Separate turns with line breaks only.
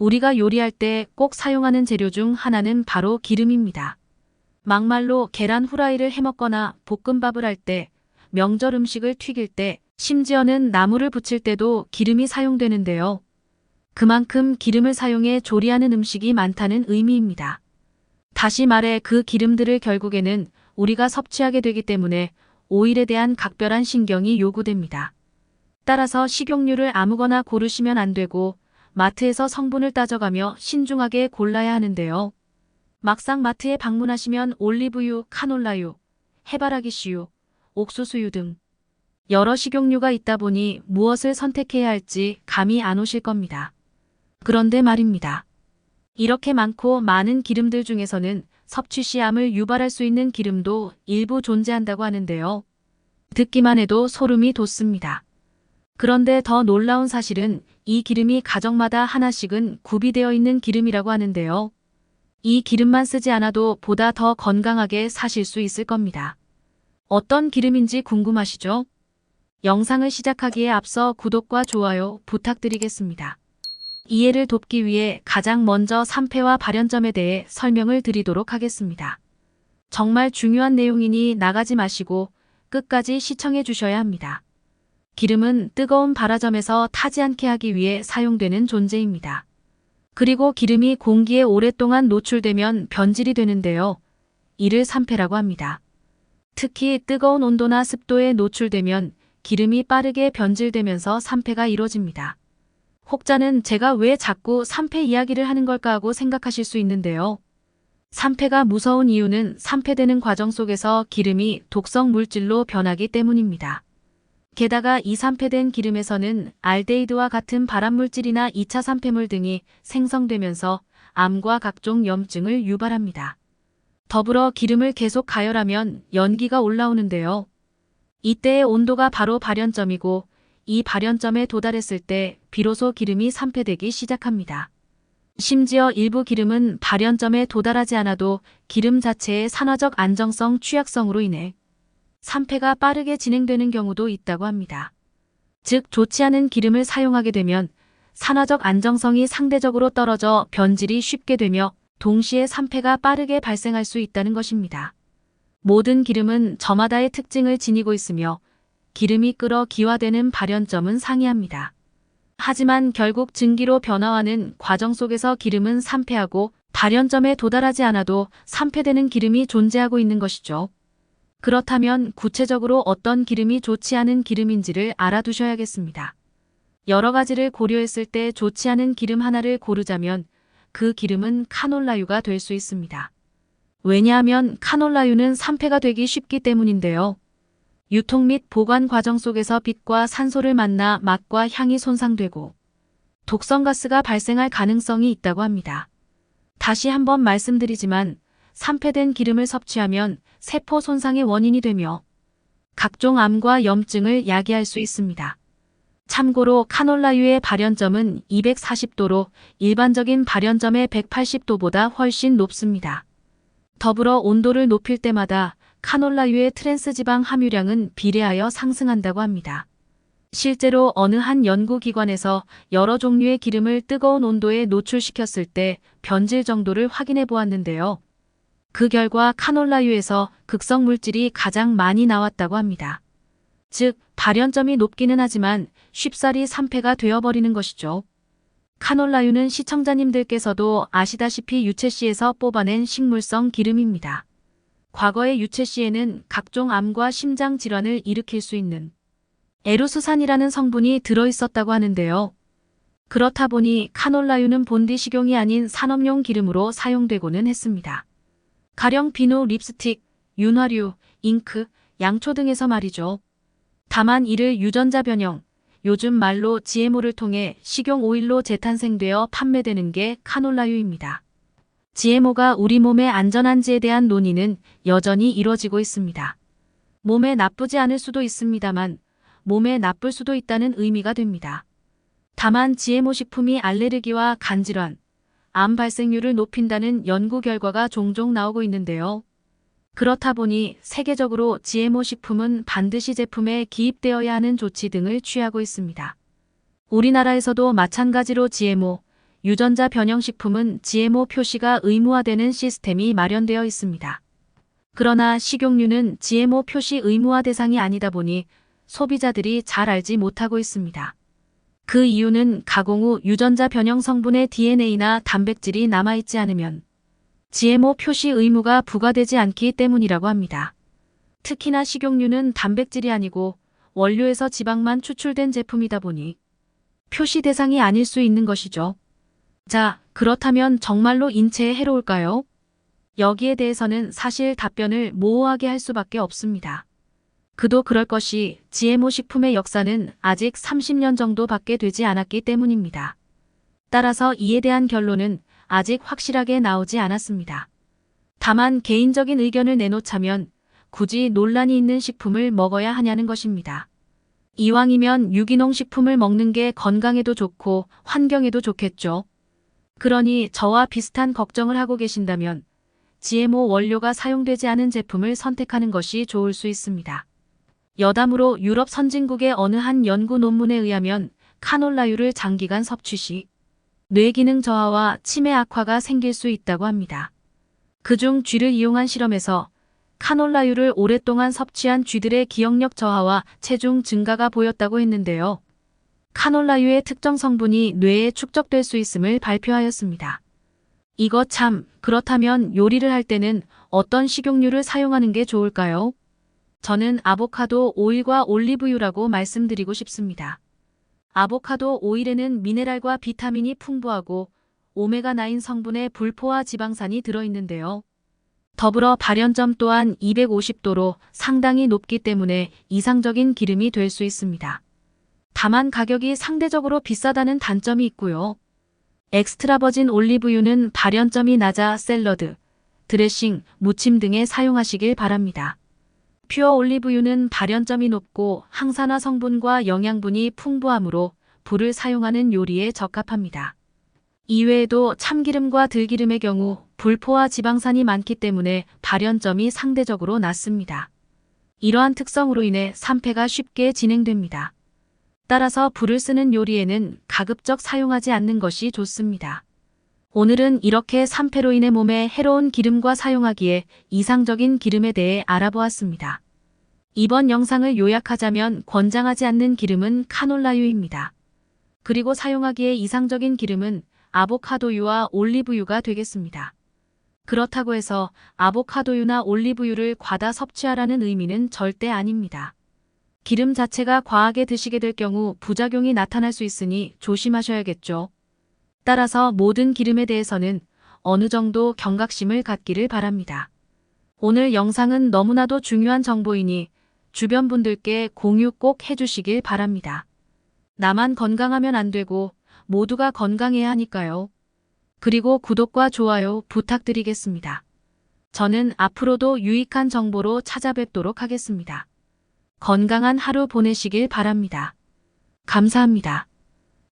우리가 요리할 때 꼭 사용하는 재료 중 하나는 바로 기름입니다. 막말로 계란 후라이를 해먹거나 볶음밥을 할 때, 명절 음식을 튀길 때, 심지어는 나물을 부칠 때도 기름이 사용되는데요. 그만큼 기름을 사용해 조리하는 음식이 많다는 의미입니다. 다시 말해 그 기름들을 결국에는 우리가 섭취하게 되기 때문에 오일에 대한 각별한 신경이 요구됩니다. 따라서 식용유를 아무거나 고르시면 안 되고 마트에서 성분을 따져가며 신중하게 골라야 하는데요. 막상 마트에 방문하시면 올리브유, 카놀라유, 해바라기씨유, 옥수수유 등 여러 식용유가 있다 보니 무엇을 선택해야 할지 감이 안 오실 겁니다. 그런데 말입니다. 이렇게 많고 많은 기름들 중에서는 섭취 시 암을 유발할 수 있는 기름도 일부 존재한다고 하는데요. 듣기만 해도 소름이 돋습니다. 그런데 더 놀라운 사실은 이 기름이 가정마다 하나씩은 구비되어 있는 기름이라고 하는데요. 이 기름만 쓰지 않아도 보다 더 건강하게 사실 수 있을 겁니다. 어떤 기름인지 궁금하시죠? 영상을 시작하기에 앞서 구독과 좋아요 부탁드리겠습니다. 이해를 돕기 위해 가장 먼저 산패와 발연점에 대해 설명을 드리도록 하겠습니다. 정말 중요한 내용이니 나가지 마시고 끝까지 시청해 주셔야 합니다. 기름은 뜨거운 발화점에서 타지 않게 하기 위해 사용되는 존재입니다. 그리고 기름이 공기에 오랫동안 노출되면 변질이 되는데요. 이를 산패라고 합니다. 특히 뜨거운 온도나 습도에 노출되면 기름이 빠르게 변질되면서 산패가 이루어집니다. 혹자는 제가 왜 자꾸 산패 이야기를 하는 걸까 하고 생각하실 수 있는데요. 산패가 무서운 이유는 산패되는 과정 속에서 기름이 독성 물질로 변하기 때문입니다. 게다가 이 산패된 기름에서는 알데히드와 같은 발암물질이나 2차 산패물 등이 생성되면서 암과 각종 염증을 유발합니다. 더불어 기름을 계속 가열하면 연기가 올라오는데요. 이때의 온도가 바로 발연점이고 이 발연점에 도달했을 때 비로소 기름이 산패되기 시작합니다. 심지어 일부 기름은 발연점에 도달하지 않아도 기름 자체의 산화적 안정성 취약성으로 인해 산패가 빠르게 진행되는 경우도 있다고 합니다. 즉 좋지 않은 기름을 사용하게 되면 산화적 안정성이 상대적으로 떨어져 변질이 쉽게 되며 동시에 산패가 빠르게 발생할 수 있다는 것입니다. 모든 기름은 저마다의 특징을 지니고 있으며 기름이 끓어 기화되는 발연점은 상이합니다. 하지만 결국 증기로 변화하는 과정 속에서 기름은 산패하고 발연점에 도달하지 않아도 산패되는 기름이 존재하고 있는 것이죠. 그렇다면 구체적으로 어떤 기름이 좋지 않은 기름인지를 알아두셔야겠습니다. 여러 가지를 고려했을 때 좋지 않은 기름 하나를 고르자면 그 기름은 카놀라유가 될 수 있습니다. 왜냐하면 카놀라유는 산패가 되기 쉽기 때문인데요. 유통 및 보관 과정 속에서 빛과 산소를 만나 맛과 향이 손상되고 독성가스가 발생할 가능성이 있다고 합니다. 다시 한번 말씀드리지만 산패된 기름을 섭취하면 세포 손상의 원인이 되며 각종 암과 염증을 야기할 수 있습니다. 참고로 카놀라유의 발연점은 240도로 일반적인 발연점의 180도보다 훨씬 높습니다. 더불어 온도를 높일 때마다 카놀라유의 트랜스지방 함유량은 비례하여 상승한다고 합니다. 실제로 어느 한 연구기관에서 여러 종류의 기름을 뜨거운 온도에 노출시켰을 때 변질 정도를 확인해 보았는데요. 그 결과 카놀라유에서 극성 물질이 가장 많이 나왔다고 합니다. 즉, 발연점이 높기는 하지만 쉽사리 산패가 되어버리는 것이죠. 카놀라유는 시청자님들께서도 아시다시피 유채씨에서 뽑아낸 식물성 기름입니다. 과거의 유채씨에는 각종 암과 심장 질환을 일으킬 수 있는 에루수산이라는 성분이 들어있었다고 하는데요. 그렇다 보니 카놀라유는 본디 식용이 아닌 산업용 기름으로 사용되고는 했습니다. 가령 비누, 립스틱, 윤활유, 잉크, 양초 등에서 말이죠. 다만 이를 유전자 변형, 요즘 말로 GMO를 통해 식용 오일로 재탄생되어 판매되는 게 카놀라유입니다. GMO가 우리 몸에 안전한지에 대한 논의는 여전히 이뤄지고 있습니다. 몸에 나쁘지 않을 수도 있습니다만 몸에 나쁠 수도 있다는 의미가 됩니다. 다만 GMO 식품이 알레르기와 간질환, 암 발생률을 높인다는 연구 결과가 종종 나오고 있는데요. 그렇다 보니 세계적으로 GMO 식품은 반드시 제품에 기입되어야 하는 조치 등을 취하고 있습니다. 우리나라에서도 마찬가지로 GMO, 유전자 변형식품은 GMO 표시가 의무화되는 시스템이 마련되어 있습니다. 그러나 식용유는 GMO 표시 의무화 대상이 아니다 보니 소비자들이 잘 알지 못하고 있습니다. 그 이유는 가공 후 유전자 변형 성분의 DNA나 단백질이 남아있지 않으면 GMO 표시 의무가 부과되지 않기 때문이라고 합니다. 특히나 식용유는 단백질이 아니고 원료에서 지방만 추출된 제품이다 보니 표시 대상이 아닐 수 있는 것이죠. 자, 그렇다면 정말로 인체에 해로울까요? 여기에 대해서는 사실 답변을 모호하게 할 수밖에 없습니다. 그도 그럴 것이 GMO 식품의 역사는 아직 30년 정도밖에 되지 않았기 때문입니다. 따라서 이에 대한 결론은 아직 확실하게 나오지 않았습니다. 다만 개인적인 의견을 내놓자면 굳이 논란이 있는 식품을 먹어야 하냐는 것입니다. 이왕이면 유기농 식품을 먹는 게 건강에도 좋고 환경에도 좋겠죠. 그러니 저와 비슷한 걱정을 하고 계신다면 GMO 원료가 사용되지 않은 제품을 선택하는 것이 좋을 수 있습니다. 여담으로 유럽 선진국의 어느 한 연구 논문에 의하면 카놀라유를 장기간 섭취 시 뇌기능 저하와 치매 악화가 생길 수 있다고 합니다. 그중 쥐를 이용한 실험에서 카놀라유를 오랫동안 섭취한 쥐들의 기억력 저하와 체중 증가가 보였다고 했는데요. 카놀라유의 특정 성분이 뇌에 축적될 수 있음을 발표하였습니다. 이거 참, 그렇다면 요리를 할 때는 어떤 식용유를 사용하는 게 좋을까요? 저는 아보카도 오일과 올리브유라고 말씀드리고 싶습니다. 아보카도 오일에는 미네랄과 비타민이 풍부하고 오메가9 성분의 불포화 지방산이 들어있는데요. 더불어 발연점 또한 250도로 상당히 높기 때문에 이상적인 기름이 될 수 있습니다. 다만 가격이 상대적으로 비싸다는 단점이 있고요. 엑스트라 버진 올리브유는 발연점이 낮아 샐러드, 드레싱, 무침 등에 사용하시길 바랍니다. 퓨어 올리브유는 발연점이 높고 항산화 성분과 영양분이 풍부하므로 불을 사용하는 요리에 적합합니다. 이외에도 참기름과 들기름의 경우 불포화 지방산이 많기 때문에 발연점이 상대적으로 낮습니다. 이러한 특성으로 인해 산패가 쉽게 진행됩니다. 따라서 불을 쓰는 요리에는 가급적 사용하지 않는 것이 좋습니다. 오늘은 이렇게 산패로 인해 몸에 해로운 기름과 사용하기에 이상적인 기름에 대해 알아보았습니다. 이번 영상을 요약하자면 권장하지 않는 기름은 카놀라유입니다. 그리고 사용하기에 이상적인 기름은 아보카도유와 올리브유가 되겠습니다. 그렇다고 해서 아보카도유나 올리브유를 과다 섭취하라는 의미는 절대 아닙니다. 기름 자체가 과하게 드시게 될 경우 부작용이 나타날 수 있으니 조심하셔야겠죠. 따라서 모든 기름에 대해서는 어느 정도 경각심을 갖기를 바랍니다. 오늘 영상은 너무나도 중요한 정보이니 주변 분들께 공유 꼭 해주시길 바랍니다. 나만 건강하면 안 되고 모두가 건강해야 하니까요. 그리고 구독과 좋아요 부탁드리겠습니다. 저는 앞으로도 유익한 정보로 찾아뵙도록 하겠습니다. 건강한 하루 보내시길 바랍니다. 감사합니다.